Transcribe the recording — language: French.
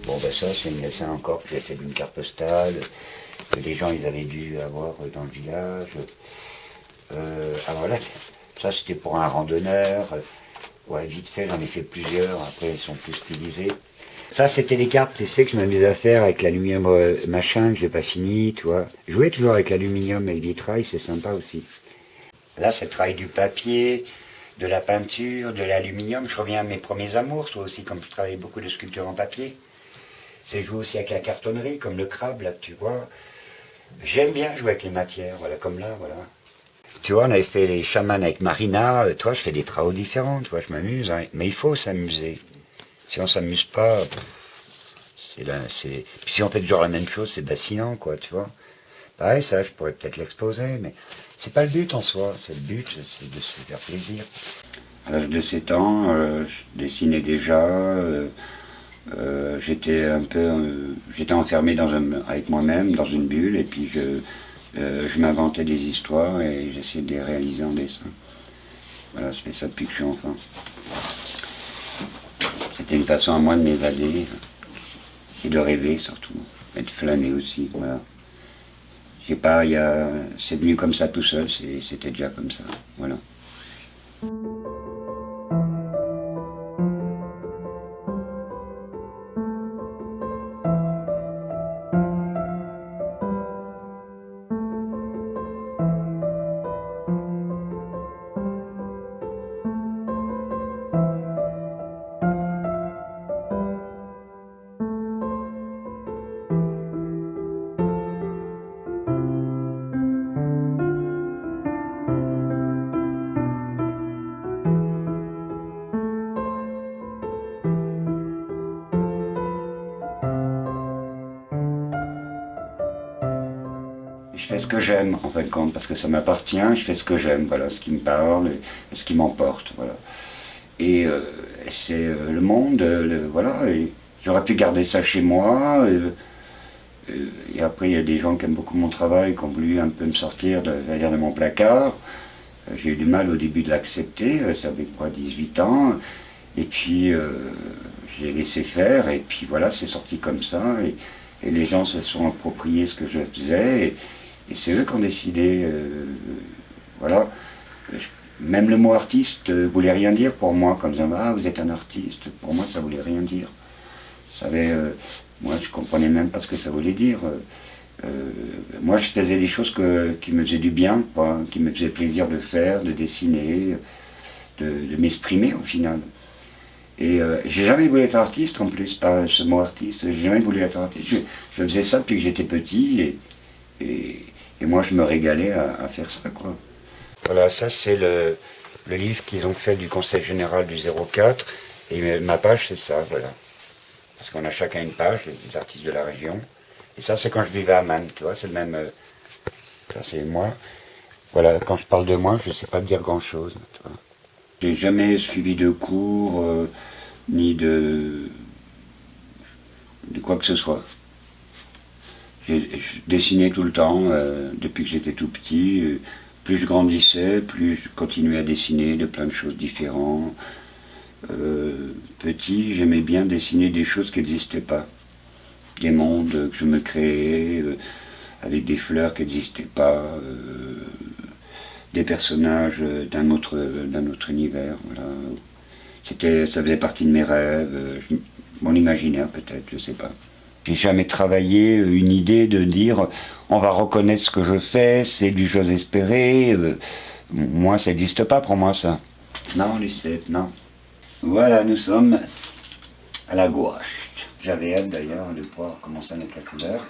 Bon, ben ça, c'est une dessin encore que j'ai fait d'une carte postale, que les gens, ils avaient dû avoir dans le village. Alors là, ça, c'était pour un randonneur. Ouais, vite fait, j'en ai fait plusieurs. Après, ils sont plus stylisés. Ça, c'était des cartes, tu sais, que je m'amusais à faire avec l'aluminium machin, que j'ai pas fini, tu vois. Jouer toujours avec l'aluminium et le vitrail, c'est sympa aussi. Là, c'est le travail du papier, de la peinture, de l'aluminium. Je reviens à mes premiers amours, toi aussi, comme je travaillais beaucoup de sculpture en papier. C'est jouer aussi avec la cartonnerie, comme le crabe, là, tu vois. J'aime bien jouer avec les matières, voilà, comme là, voilà. Tu vois, on avait fait les chamans avec Marina. Toi, je fais des travaux différents, tu vois, je m'amuse. Hein. Mais il faut s'amuser. Si on s'amuse pas, Puis si on fait toujours la même chose, c'est fascinant, quoi, tu vois. Pareil, ça, je pourrais peut-être l'exposer, mais c'est pas le but en soi. C'est le but, c'est de se faire plaisir. À l'âge de 7 ans, je dessinais déjà. J'étais enfermé avec moi-même dans une bulle, et puis je m'inventais des histoires et j'essayais de les réaliser en dessin. Voilà, je fais ça depuis que je suis enfant. C'était une façon à moi de m'évader et de rêver surtout, et de flâner aussi. Voilà. C'est venu comme ça tout seul, c'était déjà comme ça. Voilà. Je fais ce que j'aime, en fin de compte, parce que ça m'appartient, je fais ce que j'aime, voilà, ce qui me parle, et ce qui m'emporte, voilà. Et c'est le monde, voilà, et j'aurais pu garder ça chez moi, et après il y a des gens qui aiment beaucoup mon travail, qui ont voulu un peu me sortir de mon placard. J'ai eu du mal au début de l'accepter, ça avait quoi, 18 ans, et puis j'ai laissé faire, et puis voilà, c'est sorti comme ça, et les gens se sont appropriés ce que je faisais, et c'est eux qui ont décidé, voilà. Même le mot artiste voulait rien dire pour moi, comme ça, ah vous êtes un artiste, pour moi ça voulait rien dire. Moi je comprenais même pas ce que ça voulait dire. Moi je faisais des choses qui me faisaient du bien, quoi, qui me faisaient plaisir de faire, de dessiner, de m'exprimer au final. Et j'ai jamais voulu être artiste en plus, par ce mot artiste, j'ai jamais voulu être artiste. Je faisais ça depuis que j'étais petit et moi je me régalais à faire ça, quoi. Voilà, ça c'est le livre qu'ils ont fait du Conseil Général du 04, et ma page c'est ça, voilà. Parce qu'on a chacun une page, les artistes de la région. Et ça c'est quand je vivais à Man, tu vois, c'est le même... ça c'est moi. Voilà, quand je parle de moi, je ne sais pas dire grand-chose, tu vois. J'ai jamais suivi de cours, ni de quoi que ce soit. Je dessinais tout le temps, depuis que j'étais tout petit. Plus je grandissais, plus je continuais à dessiner de plein de choses différentes. Petit, j'aimais bien dessiner des choses qui n'existaient pas. Des mondes que je me créais, avec des fleurs qui n'existaient pas, des personnages d'un autre univers. Voilà. Ça faisait partie de mes rêves, mon imaginaire peut-être, je sais pas. J'ai jamais travaillé une idée de dire on va reconnaître ce que je fais, c'est du chose espérée. Moi, ça n'existe pas pour moi, ça. Non, Lucette, non. Voilà, nous sommes à la gouache. J'avais hâte d'ailleurs de pouvoir commencer à mettre la couleur.